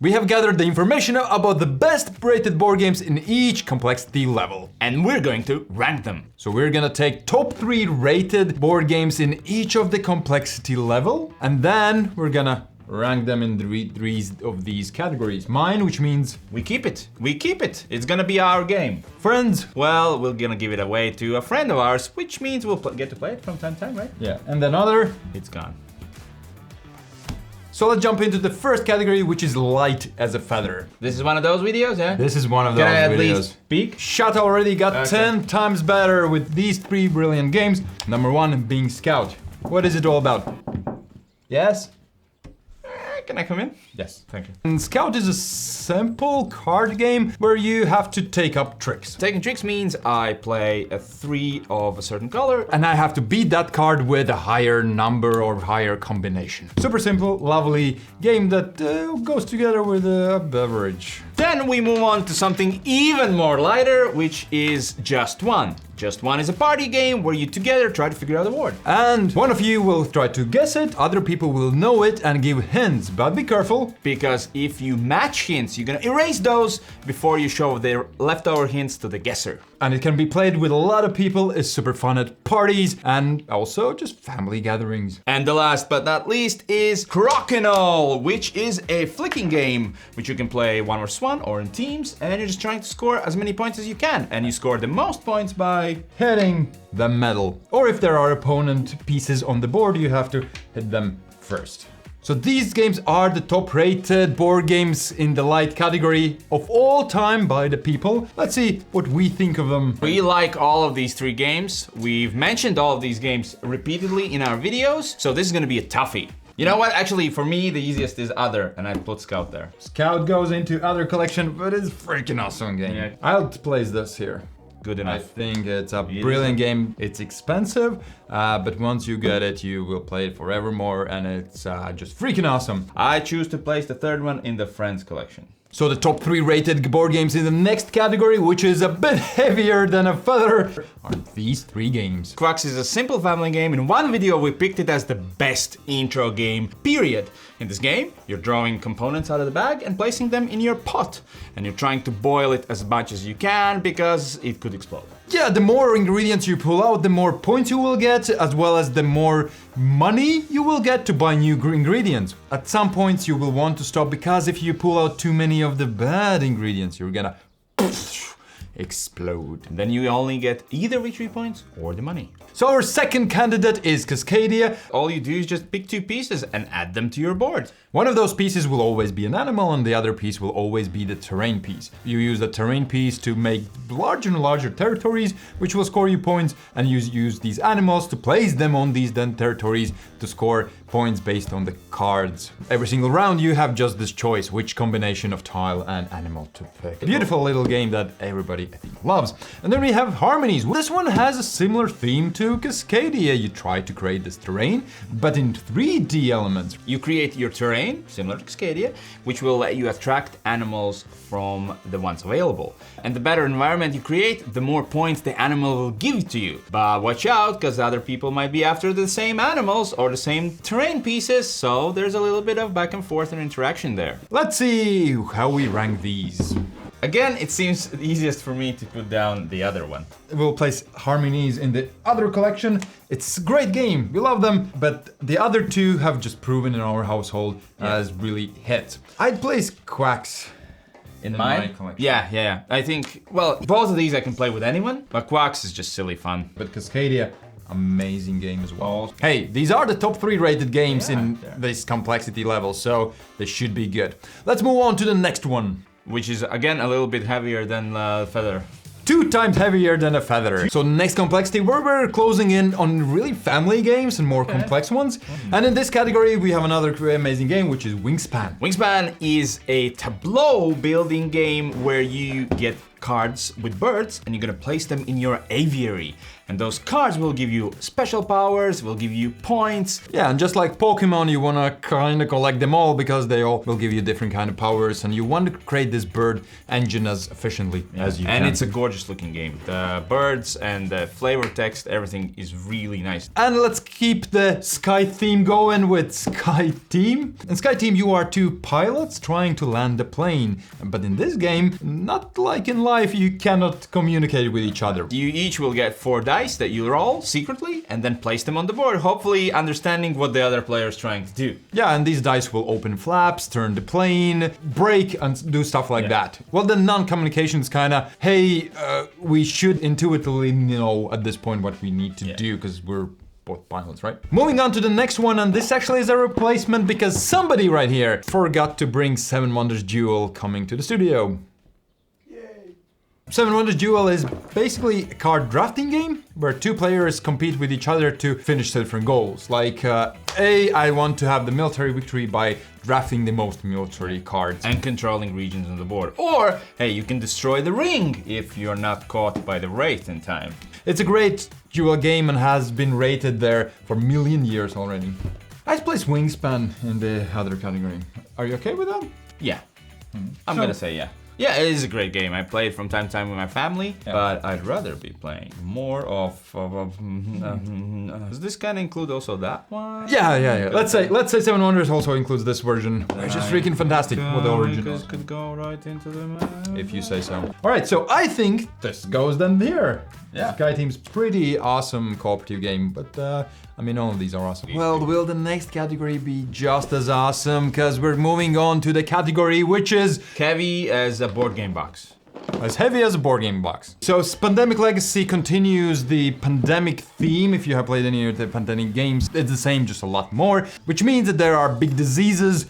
We have gathered the information about the best rated board games in each complexity level. And we're going to rank them. So we're gonna take top 3 rated board games in each of the complexity level, and then we're gonna rank them in three of these categories. Mine, which means we keep it. We keep it. It's gonna be our game. Friends, well, we're gonna give it away to a friend of ours, which means we'll get to play it from time to time, right? Yeah, and then other, it's gone. So let's jump into the first category, which is light as a feather. This is one of those videos, yeah? This is one of those videos. Can I at least peek? Shot already got 10 times better with these 3 brilliant games. Number 1 being Scout. What is it all about? Yes? Can I come in? Yes. Thank you. And Scout is a simple card game where you have to take up tricks. Taking tricks means I play a 3 of a certain color. And I have to beat that card with a higher number or higher combination. Super simple, lovely game that goes together with a beverage. Then we move on to something even more lighter, which is Just One. Just One is a party game where you together try to figure out the word. And one of you will try to guess it, other people will know it and give hints, but be careful. Because if you match hints, you're gonna erase those before you show the leftover hints to the guesser. And it can be played with a lot of people, it's super fun at parties and also just family gatherings. And the last but not least is Crokinole, which is a flicking game, which you can play 1 vs 1 or in teams, and you're just trying to score as many points as you can. And you score the most points by hitting the medal. Or if there are opponent pieces on the board, you have to hit them first. So these games are the top rated board games in the light category of all time by the people. Let's see what we think of them. We like all of these 3 games. We've mentioned all of these games repeatedly in our videos, so this is gonna be a toughie. You know what? Actually, for me, the easiest is Other, and I put Scout there. Scout goes into Other collection, but it's a freaking awesome game. Yeah. I'll place this here. Good enough. I think it's a brilliant game. It's expensive, but once you get it, you will play it forevermore, and it's just freaking awesome. I choose to place the 3rd one in the Friends collection. So the top 3 rated board games in the next category, which is a bit heavier than a feather, are these 3 games. Quacks is a simple family game. In one video, we picked it as the best intro game, period. In this game, you're drawing components out of the bag and placing them in your pot. And you're trying to boil it as much as you can because it could explode. Yeah, the more ingredients you pull out, the more points you will get, as well as the more money you will get to buy new ingredients. At some points you will want to stop because if you pull out too many of the bad ingredients, you're gonna explode. And then you only get either victory points or the money. So our second candidate is Cascadia. All you do is just pick 2 pieces and add them to your board. One of those pieces will always be an animal and the other piece will always be the terrain piece. You use the terrain piece to make larger and larger territories, which will score you points, and you use these animals to place them on these then territories to score points based on the cards. Every single round you have just this choice, which combination of tile and animal to pick. A beautiful little game that everybody I think loves. And then we have Harmonies. This one has a similar theme to Cascadia. You try to create this terrain, but in 3D elements. You create your terrain, similar to Cascadia, which will let you attract animals from the ones available. And the better environment you create, the more points the animal will give to you. But watch out, because other people might be after the same animals or the same terrain pieces, so there's a little bit of back and forth and interaction there. Let's see how we rank these. Again, it seems easiest for me to put down the other one. We'll place Harmonies in the other collection. It's a great game, we love them, but the other 2 have just proven in our household as really hits. I'd place Quacks in my collection. Yeah. I think, well, both of these I can play with anyone, but Quacks is just silly fun. But Cascadia, amazing game as well. Hey, these are the top 3 rated games in this complexity level, so they should be good. Let's move on to the next one. Which is, again, a little bit heavier than Feather. 2 times heavier than a feather. So next complexity, we're closing in on really family games and more complex ones. And in this category, we have another amazing game, which is Wingspan. Wingspan is a tableau building game where you get cards with birds and you're gonna place them in your aviary. And those cards will give you special powers, will give you points. Yeah, and just like Pokemon, you wanna kinda collect them all because they all will give you different kind of powers, and you want to create this bird engine as efficiently as you can. And it's a gorgeous looking game. The birds and the flavor text, everything is really nice. And let's keep the Sky theme going with Sky Team. In Sky Team, you are two pilots trying to land a plane. But in this game, not like in life, you cannot communicate with each other. You each will get 4 dice that you roll secretly and then place them on the board, hopefully understanding what the other player is trying to do. Yeah, and these dice will open flaps, turn the plane, brake, and do stuff like that. Well, the non-communication is kinda, hey, we should intuitively know at this point what we need to do, because we're both pilots, right? Moving on to the next one, and this actually is a replacement because somebody right here forgot to bring 7 Wonders Duel coming to the studio. Yay! 7 Wonders Duel is basically a card drafting game where 2 players compete with each other to finish different goals. Like, I want to have the military victory by drafting the most military cards. And controlling regions on the board. Or, hey, you can destroy the ring if you're not caught by the Wraith in time. It's a great duel game and has been rated there for a million years already. I'd place Wingspan in the other category. Are you okay with that? Yeah. I'm gonna say yeah. Yeah, it is a great game. I play it from time to time with my family, but I'd rather be playing more of does this kind of include also that one? Yeah. Let's say 7 Wonders also includes this version, which is freaking fantastic with the original. Could go right into the map. If you say so. All right, so I think this goes then here. Yeah. Sky Team's pretty awesome cooperative game, but I mean, all of these are awesome. Well, will the next category be just as awesome? Because we're moving on to the category which is heavy as a board game box. As heavy as a board game box. So Pandemic Legacy continues the pandemic theme. If you have played any of the pandemic games, it's the same, just a lot more, which means that there are big diseases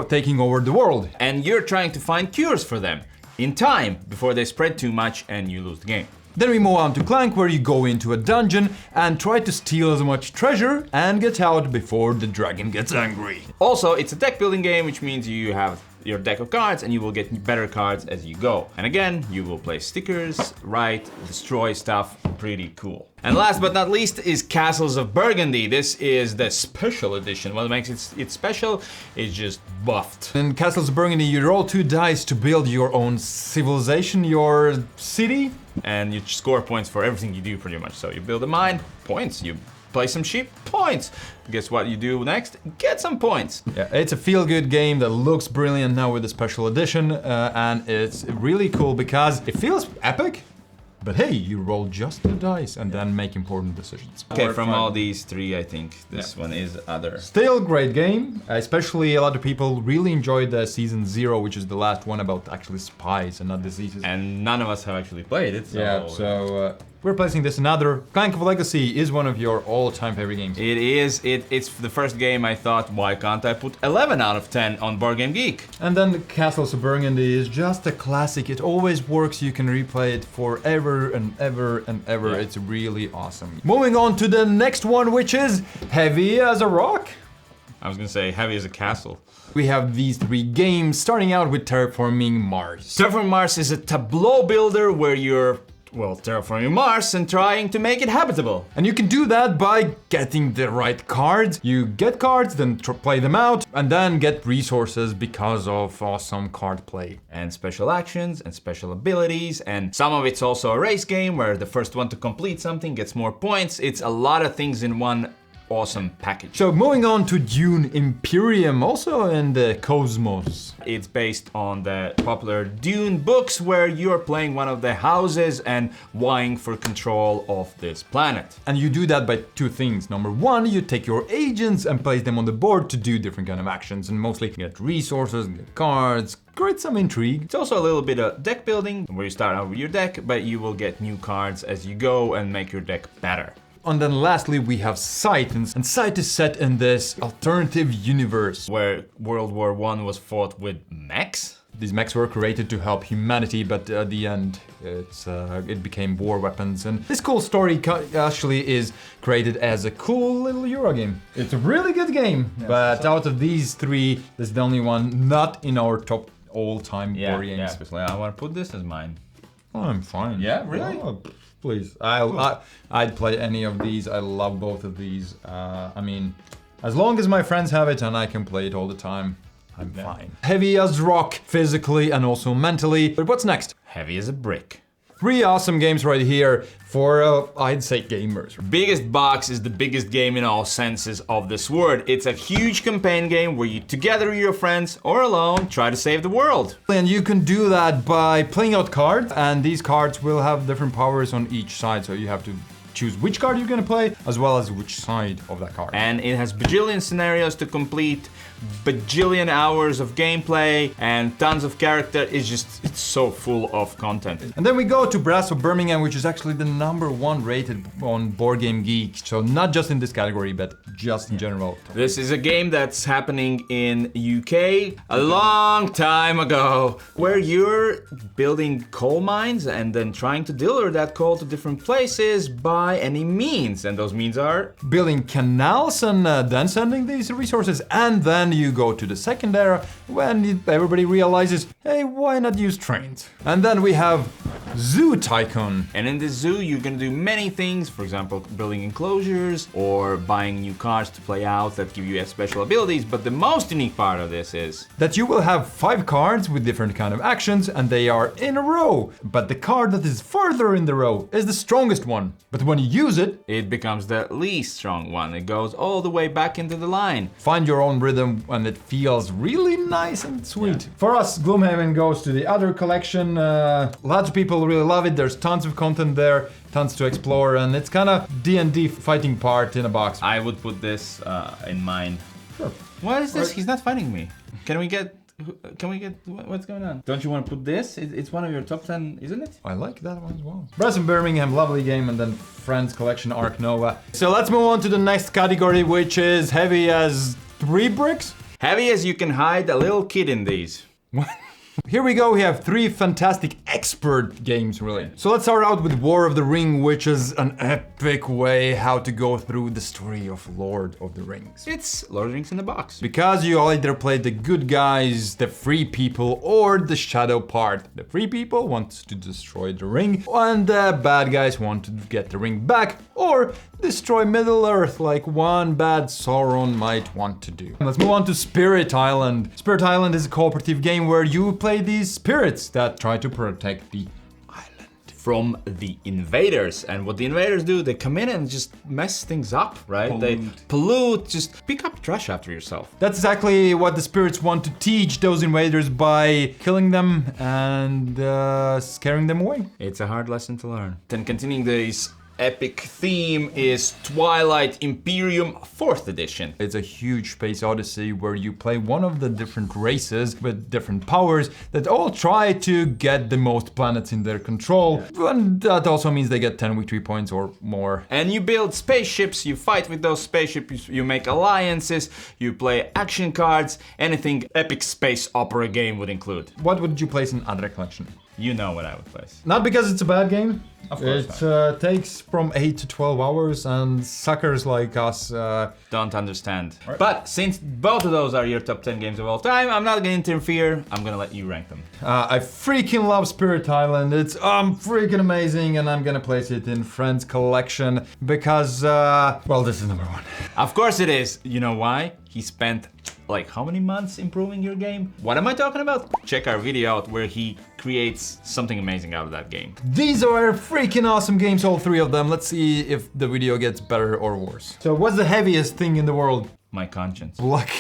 taking over the world. And you're trying to find cures for them in time before they spread too much and you lose the game. Then we move on to Clank, where you go into a dungeon and try to steal as much treasure and get out before the dragon gets angry. Also, it's a deck building game, which means you have your deck of cards and you will get better cards as you go. And again, you will place stickers, write, destroy stuff, pretty cool. And last but not least is Castles of Burgundy. This is the special edition. What makes it special is just buffed. In Castles of Burgundy, you roll 2 dice to build your own civilization, your city. And you score points for everything you do pretty much. So you build a mine, points. You play some sheep, points. Guess what you do next? Get some points. Yeah, it's a feel-good game that looks brilliant now with the special edition, and it's really cool because it feels epic. But hey, you roll just 2 dice and then make important decisions. Okay, from all these 3, I think this one is other. Still great game, especially a lot of people really enjoyed the season 0, which is the last one about actually spies and not diseases. And none of us have actually played it. So we're placing this another. Clank of Legacy is one of your all-time favorite games. It is. It's the first game I thought, why can't I put 11 out of 10 on BoardGameGeek? And then Castles of Burgundy is just a classic. It always works. You can replay it forever and ever and ever. It's really awesome. Moving on to the next one, which is heavy as a rock. I was gonna say heavy as a castle. We have these 3 games, starting out with Terraforming Mars. Terraforming Mars is a tableau builder where you're terraforming Mars and trying to make it habitable. And you can do that by getting the right cards. You get cards, then play them out, and then get resources because of awesome card play. And special actions and special abilities, and some of it's also a race game where the first one to complete something gets more points. It's a lot of things in one awesome package. So moving on to Dune Imperium, also in the Cosmos. It's based on the popular Dune books where you're playing one of the houses and vying for control of this planet. And you do that by 2 things. Number 1, you take your agents and place them on the board to do different kind of actions and mostly get resources, get cards, create some intrigue. It's also a little bit of deck building where you start out with your deck, but you will get new cards as you go and make your deck better. And then lastly, we have Scythe, and Scythe is set in this alternative universe where World War I was fought with mechs. These mechs were created to help humanity, but at the end, it became war weapons. And this cool story actually is created as a cool little Euro game. It's a really good game, but out of these 3, this is the only one not in our top all-time board games. Yeah, I want to put this as mine. Oh, I'm fine. Yeah, really? Oh, please. I'd play any of these. I love both of these. I mean, as long as my friends have it and I can play it all the time, I'm fine. Heavy as rock, physically and also mentally. But what's next? Heavy as a brick. 3 awesome games right here for, I'd say, gamers. Biggest Box is the biggest game in all senses of this word. It's a huge campaign game where you, together with your friends or alone, try to save the world. And you can do that by playing out cards, and these cards will have different powers on each side, so you have to choose which card you're gonna play, as well as which side of that card. And it has bajillion scenarios to complete, bajillion hours of gameplay, and tons of character. It's so full of content. And then we go to Castles of Birmingham, which is actually the #1 rated on BoardGameGeek. So not just in this category, but just in general. This is a game that's happening in UK a long time ago, where you're building coal mines and then trying to deliver that coal to different places by any means. And those means are building canals and then sending these resources. And then you go to the second era when everybody realizes, hey, why not use trains? And then we have Zoo Tycoon. And in this zoo, you're gonna do many things. For example, building enclosures or buying new cars to play out that give you special abilities. But the most unique part of this is that you will have 5 cards with different kind of actions, and they are in a row. But the card that is further in the row is the strongest one. But when you use it, it becomes the least strong one. It goes all the way back into the line. Find your own rhythm, and it feels really nice and sweet. Yeah. For us, Gloomhaven goes to the other collection. Lots of people really love it. There's tons of content there, tons to explore, and it's kind of D&D fighting part in a box. I would put this in mine. Sure. What is this? He's not fighting me. Can we get, what's going on? Don't you want to put this? It's one of your top 10, isn't it? I like that one as well. Castles of Birmingham, lovely game, and then Friends collection, Ark Nova. So let's move on to the next category, which is heavy as 3 bricks. Heavy as you can hide a little kid in these. What? Here we go, we have 3 fantastic expert games, really. So let's start out with War of the Ring, which is an epic way how to go through the story of Lord of the Rings. It's Lord of the Rings in a box. Because you either play the good guys, the free people, or the shadow part. The free people want to destroy the ring, and the bad guys want to get the ring back, or destroy Middle Earth like one bad Sauron might want to do. Let's move on to Spirit Island. Spirit Island is a cooperative game where you play these spirits that try to protect the island from the invaders. And what the invaders do, they come in and just mess things up, right? They pollute, just pick up trash after yourself. That's exactly what the spirits want to teach those invaders by killing them and scaring them away. It's a hard lesson to learn. Then continuing this epic theme is Twilight Imperium 4th edition. It's a huge space odyssey where you play one of the different races with different powers that all try to get the most planets in their control. Yeah. And that also means they get 10 victory points or more. And you build spaceships, you fight with those spaceships, you make alliances, you play action cards, anything epic space opera game would include. What would you place in other collection? You know what I would place. Not because it's a bad game. Of course it takes from 8 to 12 hours, and suckers like us don't understand. Right. But since both of those are your top 10 games of all time, I'm not gonna interfere. I'm gonna let you rank them. I freaking love Spirit Island. It's freaking amazing, and I'm gonna place it in Friends collection because, well, this is #1. Of course it is. You know why? He spent like how many months improving your game? What am I talking about? Check our video out where he creates something amazing out of that game. These are freaking awesome games, all 3 of them. Let's see if the video gets better or worse. So what's the heaviest thing in the world? My conscience. Black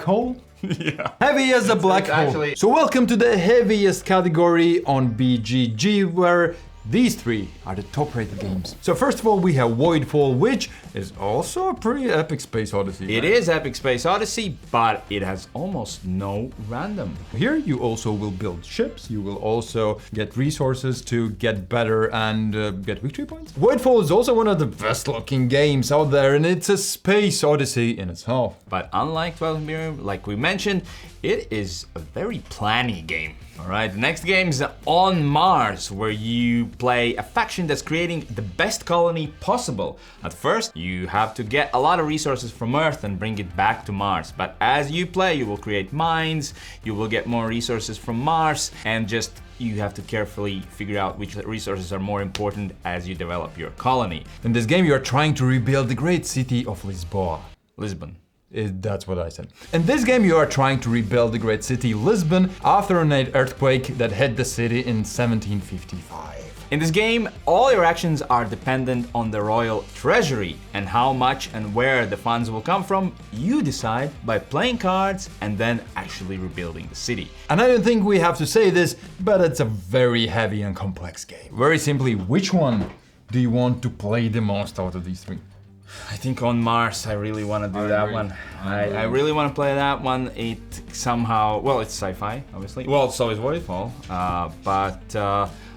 hole? Yeah. Heavy as a black hole. Actually... So welcome to the heaviest category on BGG, where these 3 are the top-rated games. So first of all, we have Voidfall, which is also a pretty epic space odyssey. It is epic space odyssey, but it has almost no random. Here you also will build ships, you will also get resources to get better and get victory points. Voidfall is also one of the best-looking games out there, and it's a space odyssey in itself. But unlike Twilight Imperium, like we mentioned, it is a very planny game. Alright, the next game is on Mars, where you play a faction that's creating the best colony possible. At first, you have to get a lot of resources from Earth and bring it back to Mars. But as you play, you will create mines, you will get more resources from Mars, and just you have to carefully figure out which resources are more important as you develop your colony. In this game, you are trying to rebuild the great city of Lisboa. Lisbon. That's what I said. In this game, you are trying to rebuild the great city Lisbon after an earthquake that hit the city in 1755. In this game, all your actions are dependent on the royal treasury, and how much and where the funds will come from, you decide by playing cards and then actually rebuilding the city. And I don't think we have to say this, but it's a very heavy and complex game. Very simply, which one do you want to play the most out of these three? I think on Mars, I really want to do that one. I really want to play that one. It somehow, well, it's sci-fi, obviously. Well, so is Voidfall, but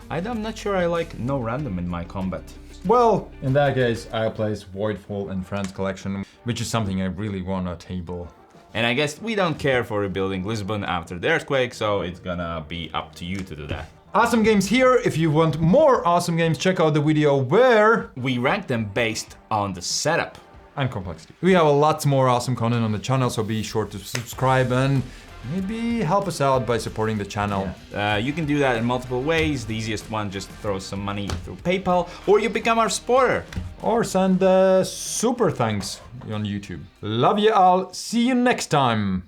I'm not sure I like no random in my combat. Well, in that case, I'll place Voidfall and Friends Collection, which is something I really want to table. And I guess we don't care for rebuilding Lisbon after the earthquake, so it's gonna be up to you to do that. Awesome games here. If you want more awesome games, check out the video where we rank them based on the setup and complexity. We have lots more awesome content on the channel, so be sure to subscribe and maybe help us out by supporting the channel. Yeah. You can do that in multiple ways. The easiest one, just throw some money through PayPal, or you become our supporter. Or send super thanks on YouTube. Love you all. See you next time.